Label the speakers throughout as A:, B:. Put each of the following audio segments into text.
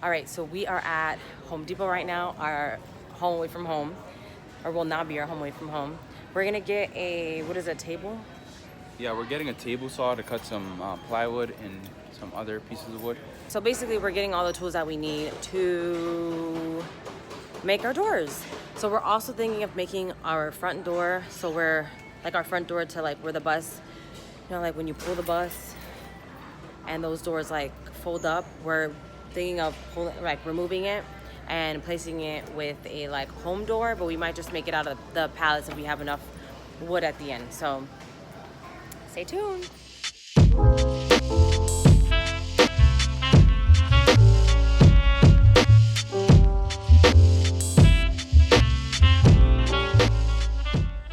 A: All right, so we are at Home Depot right now, our home away from home, or will now be our home away from home. We're gonna get a, what is it, table?
B: Yeah, we're getting a table saw to cut some plywood and some other pieces of wood.
A: So basically we're getting all the tools that we need to make our doors. So we're also thinking of making our front door, so we're like our front door to like where the bus, you know, like when you pull the bus and those doors like fold up, we're thinking of removing it and placing it with a like home door, but we might just make it out of the pallets if we have enough wood at the end. So stay tuned.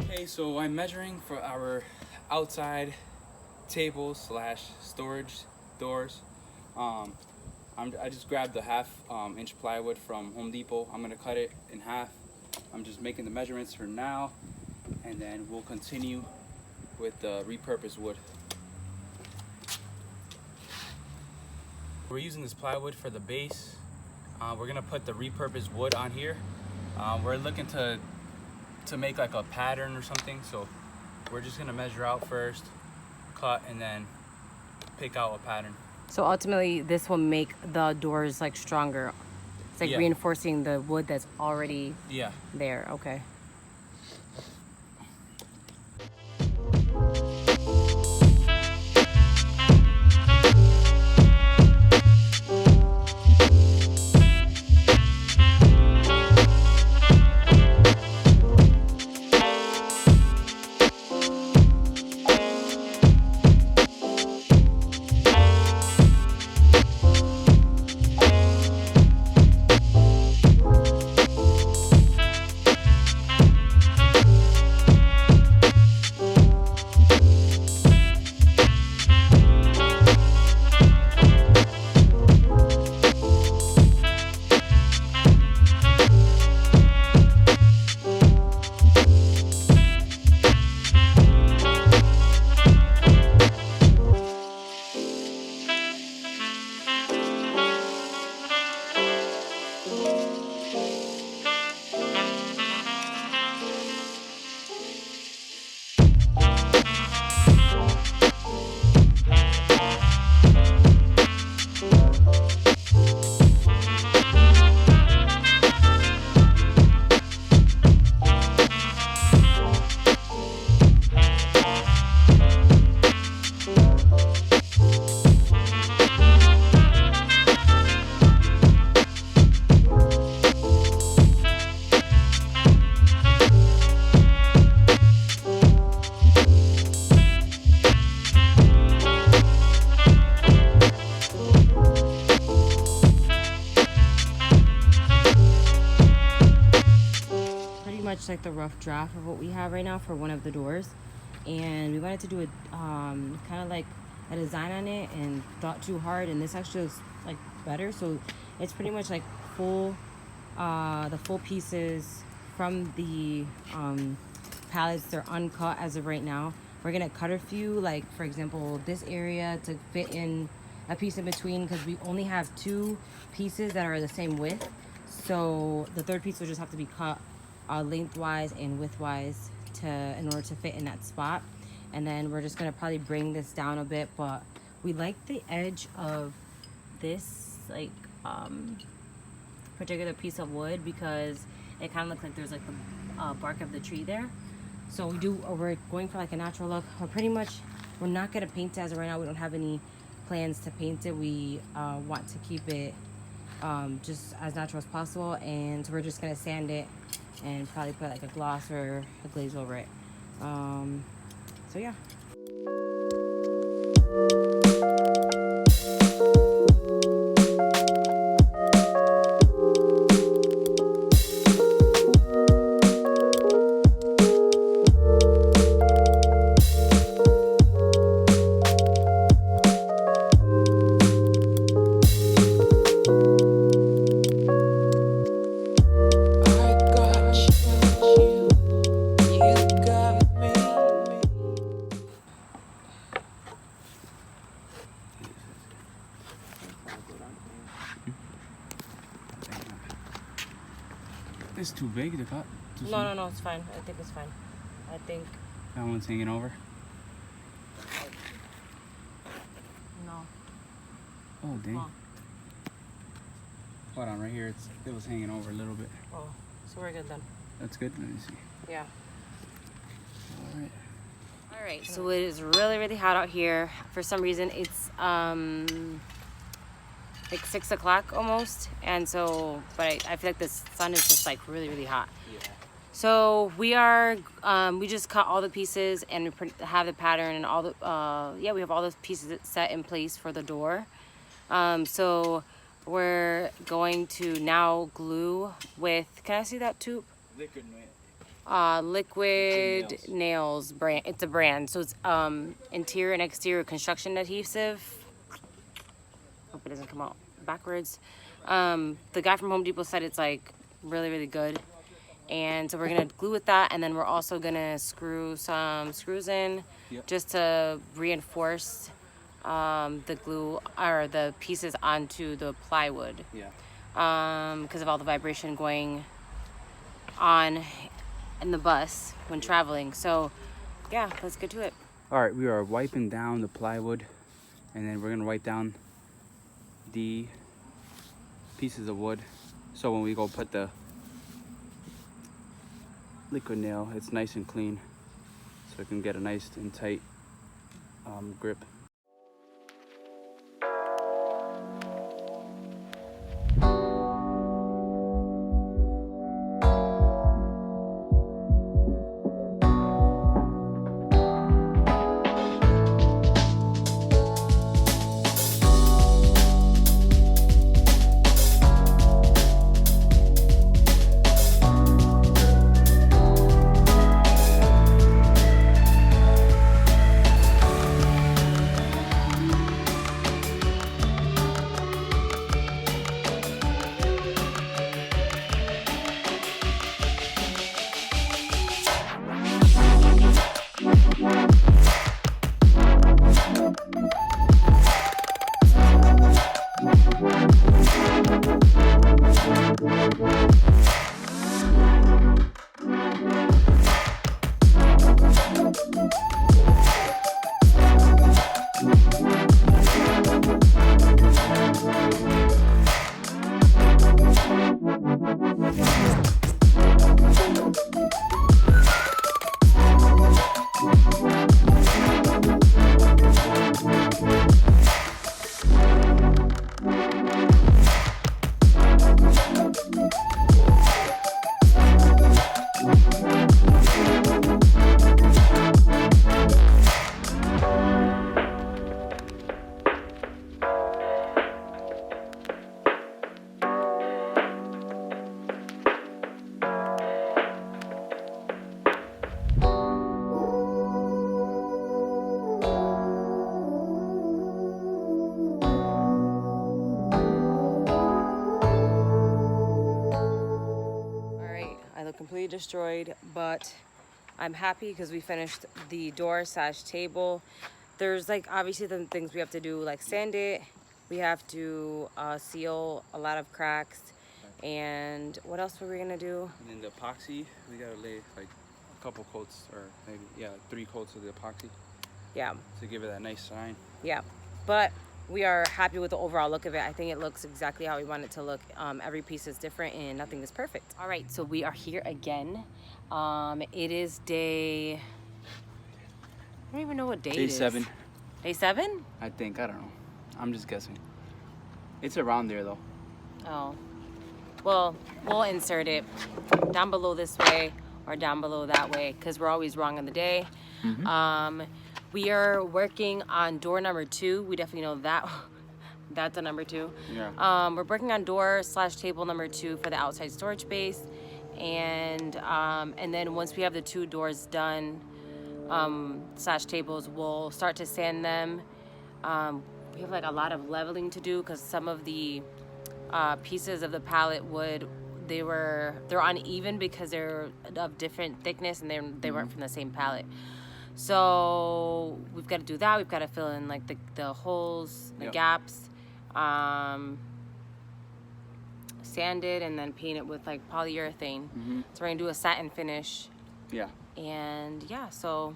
B: Okay, so I'm measuring for our outside table slash storage doors. I just grabbed the half-inch plywood from Home Depot. I'm gonna cut it in half. I'm just making the measurements for now, and then we'll continue with the repurposed wood. We're using this plywood for the base. We're gonna put the repurposed wood on here. We're looking to make like a pattern or something, so we're just gonna measure out first, cut, and then pick out a pattern.
A: So ultimately this will make the doors like stronger. It's like reinforcing the wood that's already there. Okay. Like the rough draft of what we have right now for one of the doors, and we wanted to do a kind of like a design on it and thought too hard, and this actually looks like better. So it's pretty much like the full pieces from the pallets. They're uncut as of right now. We're gonna cut a few, like for example this area to fit in a piece in between, because we only have two pieces that are the same width, so the third piece will just have to be cut lengthwise and widthwise in order to fit in that spot. And then we're just gonna probably bring this down a bit, but we like the edge of this like particular piece of wood because it kind of looks like there's like the bark of the tree there. So we're going for like a natural look. We're not gonna paint it as of right now. We don't have any plans to paint it. We want to keep it just as natural as possible, and so we're just gonna sand it and probably put like a gloss or a glaze over it. So yeah.
B: This too big to cut? Too
A: No,
B: small?
A: no, no, it's fine. I think it's fine. I think
B: That one's hanging over?
A: no.
B: Oh, dang.
A: Oh,
B: Hold on, right here, it was hanging over a little bit.
A: oh, so we're good then.
B: That's good, let me see.
A: Yeah.
B: All right.
A: All right, so it is really, really hot out here. For some reason, it's like 6 o'clock almost, and so, but I feel like the sun is just like really, really hot.
B: Yeah.
A: So we are, we just cut all the pieces and we have the pattern and all the, yeah, we have all the pieces set in place for the door. So we're going to now glue with, can I see that tube?
B: Liquid nail.
A: Liquid Nails brand. It's a brand, so it's interior and exterior construction adhesive. Hope it doesn't come out backwards. The guy from Home Depot said it's like really, really good, and so we're gonna glue with that, and then we're also gonna screw some screws in, just to reinforce the glue or the pieces onto the plywood.
B: Yeah.
A: Because of all the vibration going on in the bus when traveling. So yeah, let's get to it.
B: All right, we are wiping down the plywood, and then we're gonna wipe down the pieces of wood, so when we go put the liquid nail, it's nice and clean, so it can get a nice and tight grip.
A: Completely destroyed, but I'm happy because we finished the door slash table. There's like obviously the things we have to do, like sand it, we have to seal a lot of cracks, and what else were we gonna do?
B: And then the epoxy, we gotta lay like a couple coats, or maybe 3 coats of the epoxy.
A: Yeah,
B: to give it that nice shine.
A: Yeah, but we are happy with the overall look of it. I think it looks exactly how we want it to look. Every piece is different and nothing is perfect. All right, so we are here again. It is day, I don't even know what day it is.
B: Day 7.
A: Day 7?
B: I think, I don't know. I'm just guessing. It's around there though.
A: Oh, well, we'll insert it down below this way or down below that way, because we're always wrong on the day. Mm-hmm. We are working on door number 2. We definitely know that. That's a number 2.
B: Yeah.
A: We're working on door slash table number 2 for the outside storage space, and then once we have the 2 doors done, slash tables, we'll start to sand them. We have like a lot of leveling to do because some of the pieces of the pallet wood, they're uneven because they're of different thickness and they weren't from the same pallet. So we've got to do that. We've got to fill in like the holes, the gaps, sand it and then paint it with like polyurethane. So we're gonna do a satin finish.
B: Yeah.
A: And yeah, so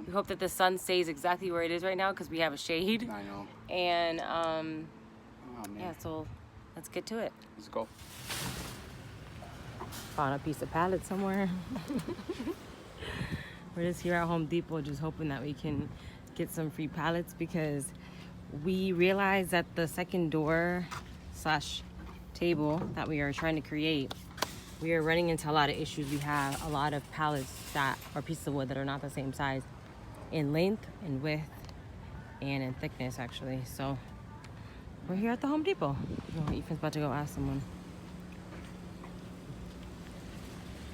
A: we hope that the sun stays exactly where it is right now because we have a shade.
B: I know.
A: And
B: Oh, man.
A: yeah, so let's get to it.
B: Let's go.
A: Found a piece of pallet somewhere. We're just here at Home Depot just hoping that we can get some free pallets because we realized that the second door slash table that we are trying to create, we are running into a lot of issues. We have a lot of pallets that are pieces of wood that are not the same size in length, in width, and in thickness actually. So we're here at the Home Depot. Oh, Ethan's about to go ask someone.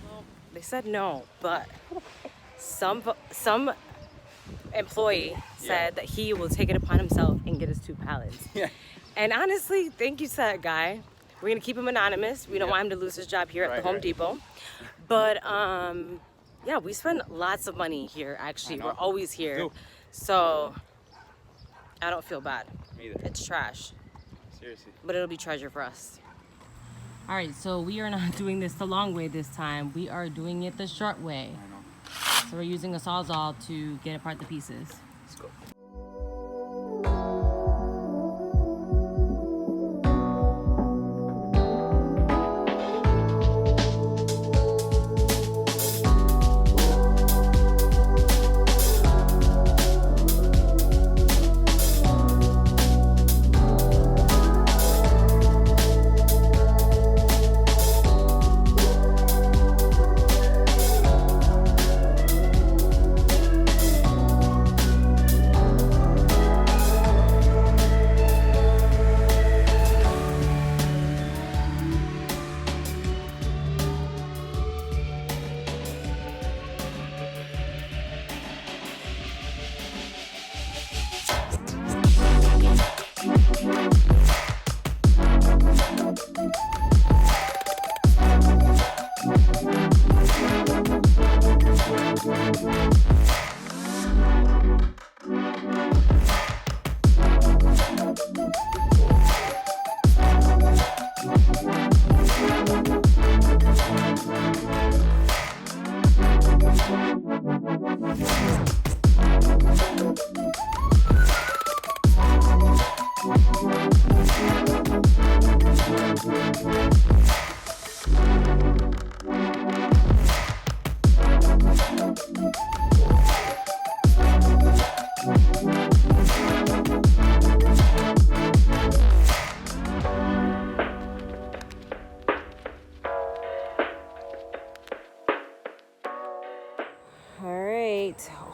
A: Well, they said no, but some employee said that he will take it upon himself and get us 2 pallets.
B: Yeah.
A: And honestly, thank you to that guy. We're gonna keep him anonymous. We don't want him to lose his job here at the Home Depot. But yeah, we spend lots of money here actually. We're always here. So I don't feel bad.
B: Me either.
A: It's trash.
B: Seriously.
A: But it'll be treasure for us. All right, so we are not doing this the long way this time. We are doing it the short way.
B: I know.
A: So we're using a Sawzall to get apart the pieces.
B: Let's go.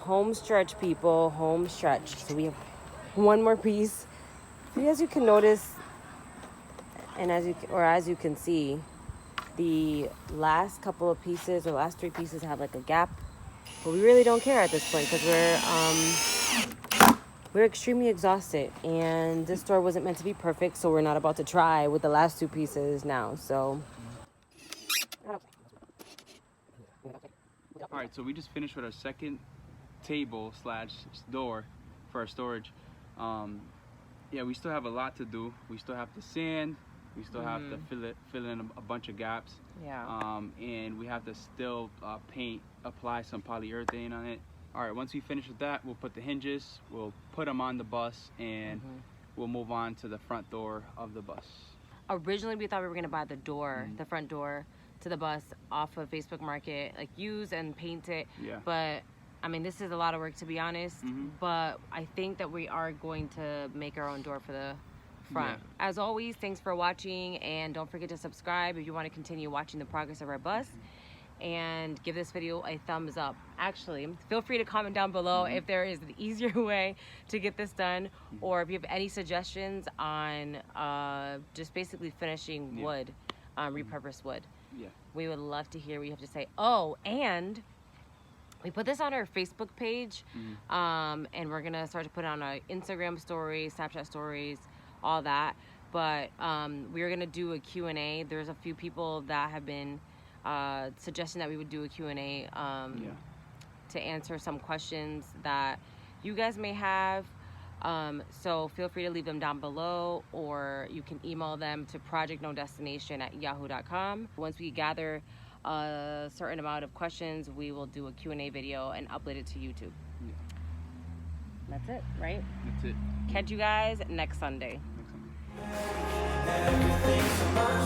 A: Home stretch, people. Home stretch. So we have one more piece. As you can notice, and as you can see, the last couple of pieces or last 3 pieces have like a gap, but we really don't care at this point because we're extremely exhausted, and this store wasn't meant to be perfect, so we're not about to try with the last 2 pieces now. So.
B: All right, so we just finished with our second table slash door for our storage. Yeah, we still have a lot to do. We still have to sand. We still have to fill in a bunch of gaps.
A: Yeah.
B: And we have to still apply some polyurethane on it. All right, once we finish with that, we'll put the hinges, we'll put them on the bus, and we'll move on to the front door of the bus.
A: Originally, we thought we were gonna buy the door, the front door to the bus off of Facebook Market, like use and paint it.
B: Yeah.
A: But I mean, this is a lot of work, to be honest. But I think that we are going to make our own door for the front. Yeah. As always, thanks for watching, and don't forget to subscribe if you want to continue watching the progress of our bus. And give this video a thumbs up. Actually, feel free to comment down below if there is an easier way to get this done, or if you have any suggestions on just basically finishing wood, repurposed wood.
B: Yeah.
A: We would love to hear what you have to say. Oh, and we put this on our Facebook page, and we're gonna start to put it on our Instagram stories, Snapchat stories, all that. But we're gonna do a Q&A. There's a few people that have been suggesting that we would do a Q&A to answer some questions that you guys may have. So feel free to leave them down below, or you can email them to projectknowndestination@yahoo.com. Once we gather a certain amount of questions, we will do a Q&A video and upload it to YouTube.
B: Yeah.
A: That's it, right?
B: That's it.
A: Catch you guys next Sunday.
B: Next time.
C: Everything's mine.